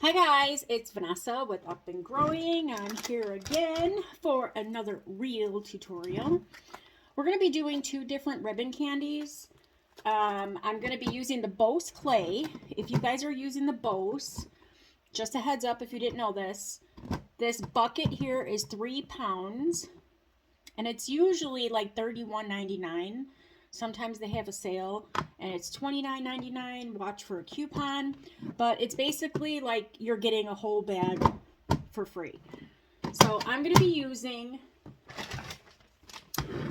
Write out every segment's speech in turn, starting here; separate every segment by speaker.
Speaker 1: Hi guys, it's Vanessa with Up and Growing. I'm here again for another reel tutorial. We're going to be doing two different ribbon candies. I'm going to be using the Bose clay. If you guys are using the Bose, just a heads up if you didn't know this bucket here is 3 pounds and it's usually like $31.99. Sometimes they have a sale and it's $29.99. Watch for a coupon, but it's basically like you're getting a whole bag for free. So I'm going to be using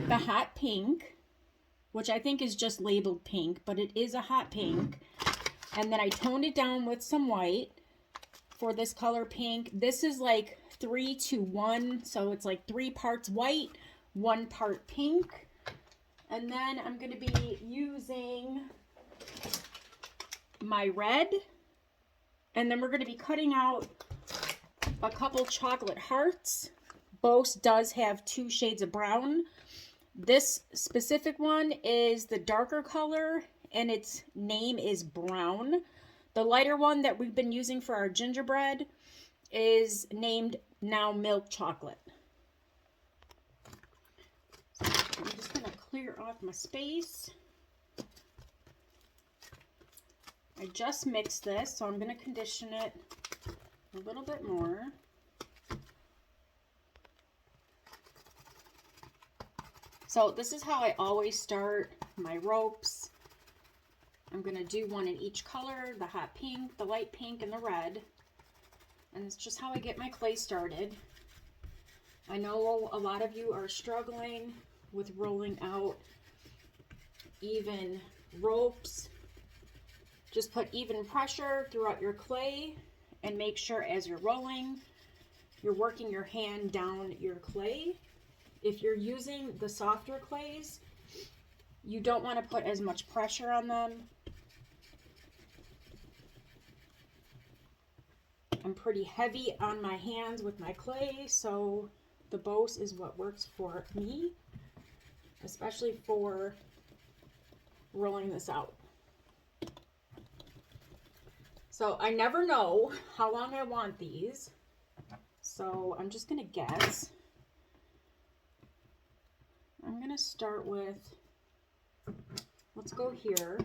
Speaker 1: the hot pink, which I think is just labeled pink, but it is a hot pink. And then I toned it down with some white for this color pink. This is like 3-to-1, so it's like 3 parts white, 1 part pink. And then I'm going to be using my red. And then we're going to be cutting out a couple chocolate hearts. Bose does have 2 shades of brown. This specific one is the darker color and its name is brown. The lighter one that we've been using for our gingerbread is named Now Milk Chocolate. I'm just going to clear off my space. I just mixed this, so I'm going to condition it a little bit more. So this is how I always start my ropes. I'm going to do one in each color, the hot pink, the light pink, and the red. And it's just how I get my clay started. I know a lot of you are struggling with rolling out even ropes. Just put even pressure throughout your clay and make sure as you're rolling, you're working your hand down your clay. If you're using the softer clays, you don't want to put as much pressure on them. I'm pretty heavy on my hands with my clay, so the Bose is what works for me, especially for rolling this out. So I never know how long I want these, so I'm just going to guess. I'm going to start with, let's go here.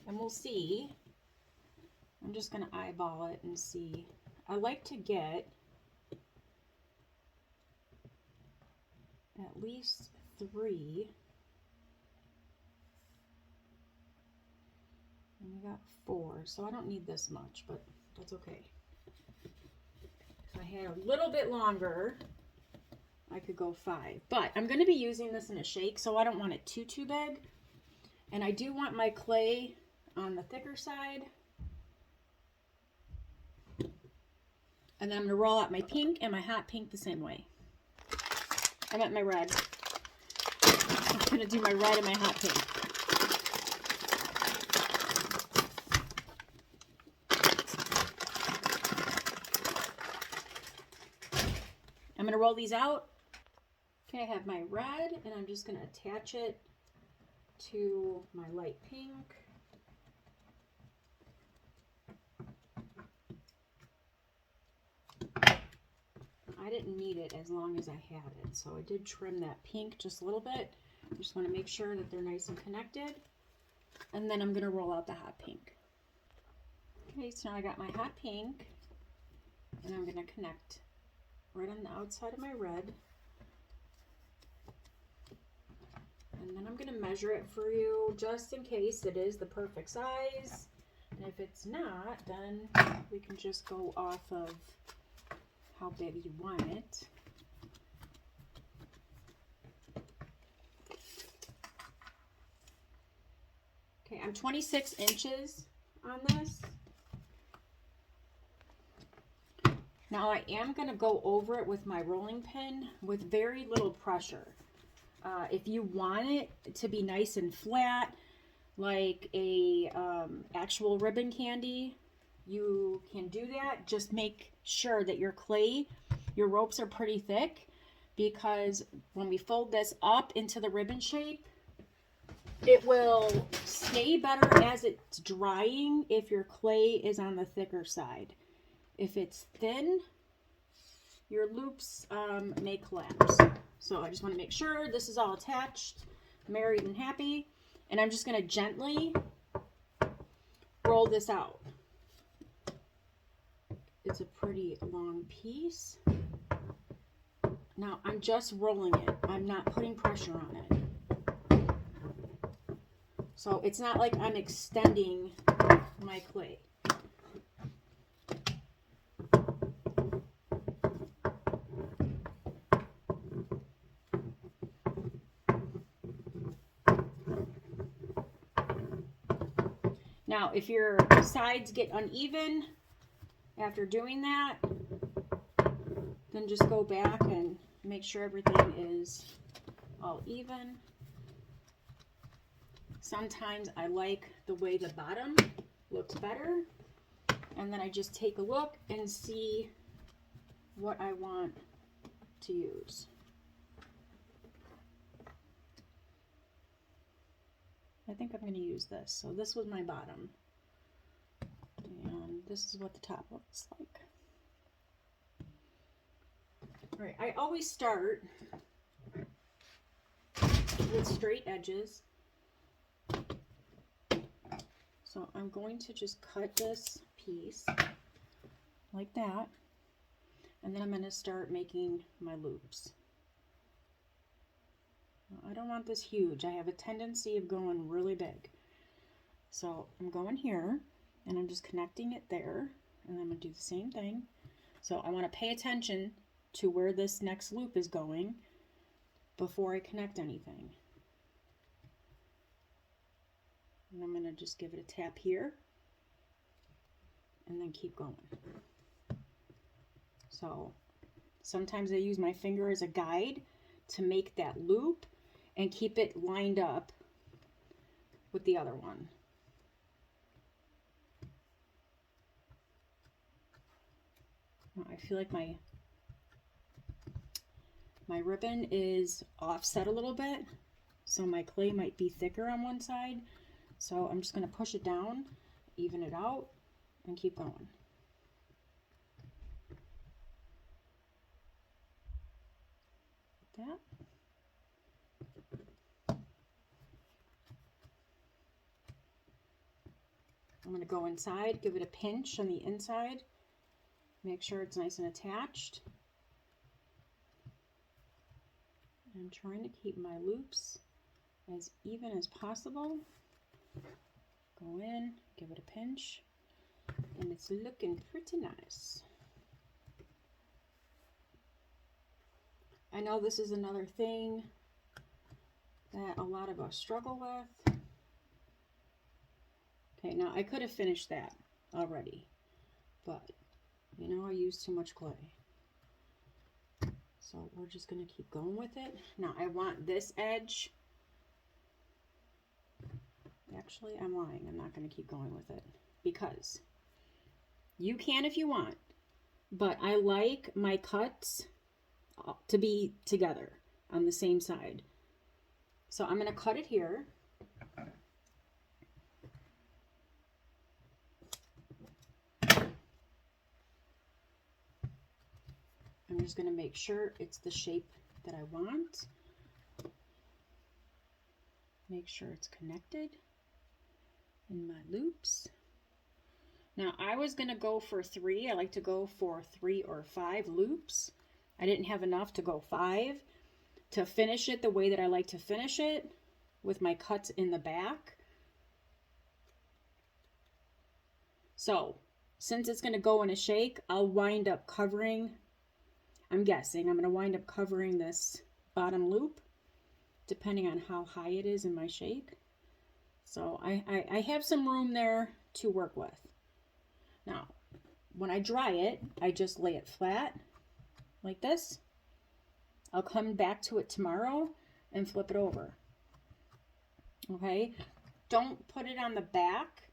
Speaker 1: And we'll see. I'm just going to eyeball it and see. I like to get at least 3. And we got 4, so I don't need this much, but that's okay. If I had a little bit longer, I could go 5. But I'm going to be using this in a shake, so I don't want it too big. And I do want my clay on the thicker side. And then I'm going to roll out my pink and my hot pink the same way. I meant my red. I'm going to do my red and my hot pink. I'm going to roll these out. Okay, I have my red, and I'm just going to attach it to my light pink. I didn't need it as long as I had it, so I did trim that pink just a little bit. I just want to make sure that they're nice and connected. And then I'm going to roll out the hot pink. Okay, so now I got my hot pink, and I'm going to connect right on the outside of my red. And then I'm going to measure it for you just in case it is the perfect size. And if it's not, then we can just go off of how big you want it. Okay, I'm 26 inches on this. Now I am going to go over it with my rolling pin with very little pressure. If you want it to be nice and flat, like a actual ribbon candy, you can do that. Just make sure that your clay, your ropes are pretty thick, because when we fold this up into the ribbon shape, It will stay better as it's drying if your clay is on the thicker side. If it's thin, your loops may collapse. So I just want to make sure this is all attached, married and happy. And I'm just going to gently roll this out. It's a pretty long piece. Now I'm just rolling it. I'm not putting pressure on it. So it's not like I'm extending my clay. Now, if your sides get uneven after doing that, then just go back and make sure everything is all even. Sometimes I like the way the bottom looks better, and then I just take a look and see what I want to use. I think I'm going to use this. So this was my bottom, and this is what the top looks like. All right, I always start with straight edges. So I'm going to just cut this piece like that, and then I'm going to start making my loops. I don't want this huge. I have a tendency of going really big. So I'm going here, and I'm just connecting it there, and I'm going to do the same thing. So I want to pay attention to where this next loop is going before I connect anything. And I'm going to just give it a tap here and then keep going. So sometimes I use my finger as a guide to make that loop and keep it lined up with the other one. I feel like my ribbon is offset a little bit, so my clay might be thicker on one side. So I'm just going to push it down, even it out, and keep going. Like that. I'm going to go inside, give it a pinch on the inside, make sure it's nice and attached. I'm trying to keep my loops as even as possible. Go in, give it a pinch, and it's looking pretty nice. I know this is another thing that a lot of us struggle with. Okay, now I could have finished that already, but you know, I used too much clay. So we're just going to keep going with it. Now I want this edge. Actually, I'm lying. I'm not going to keep going with it because you can if you want, but I like my cuts to be together on the same side. So I'm going to cut it here. I'm just going to make sure it's the shape that I want. Make sure it's connected in my loops. Now I was going to go for 3. I like to go for 3 or 5 loops. I didn't have enough to go 5 to finish it the way that I like to finish it with my cuts in the back. So since it's going to go in a shake, I'll wind up covering, I'm guessing, I'm going to wind up covering this bottom loop depending on how high it is in my shake. So I have some room there to work with. Now, when I dry it, I just lay it flat like this. I'll come back to it tomorrow and flip it over. Okay? Don't put it on the back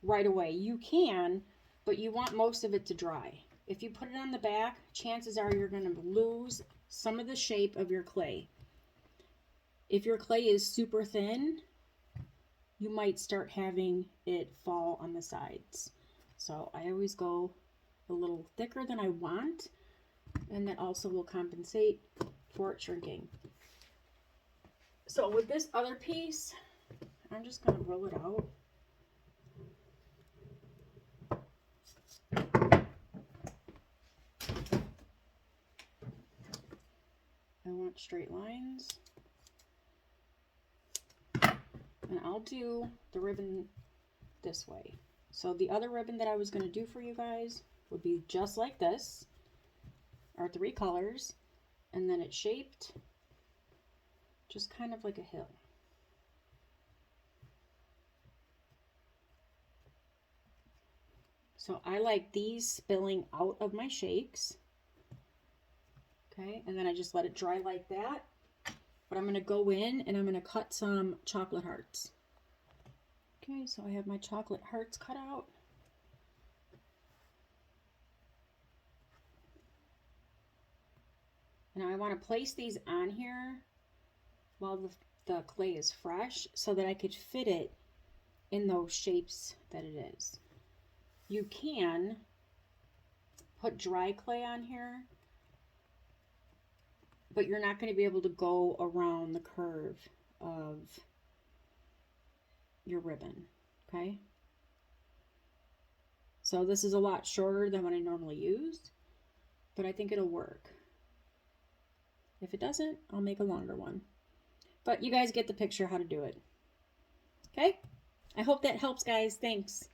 Speaker 1: right away. You can, but you want most of it to dry. If you put it on the back, chances are you're going to lose some of the shape of your clay. If your clay is super thin, you might start having it fall on the sides. So I always go a little thicker than I want, and that also will compensate for it shrinking. So with this other piece, I'm just going to roll it out. I want straight lines. And I'll do the ribbon this way. So the other ribbon that I was going to do for you guys would be just like this, our 3 colors, and then it's shaped just kind of like a hill. So I like these spilling out of my shakes. Okay, and then I just let it dry like that. But I'm going to go in and I'm going to cut some chocolate hearts. Okay, so I have my chocolate hearts cut out. And I want to place these on here while the clay is fresh so that I could fit it in those shapes that it is. You can put dry clay on here, but you're not going to be able to go around the curve of your ribbon, okay? So this is a lot shorter than what I normally use, but I think it'll work. If it doesn't, I'll make a longer one. But you guys get the picture how to do it. Okay? I hope that helps, guys. Thanks.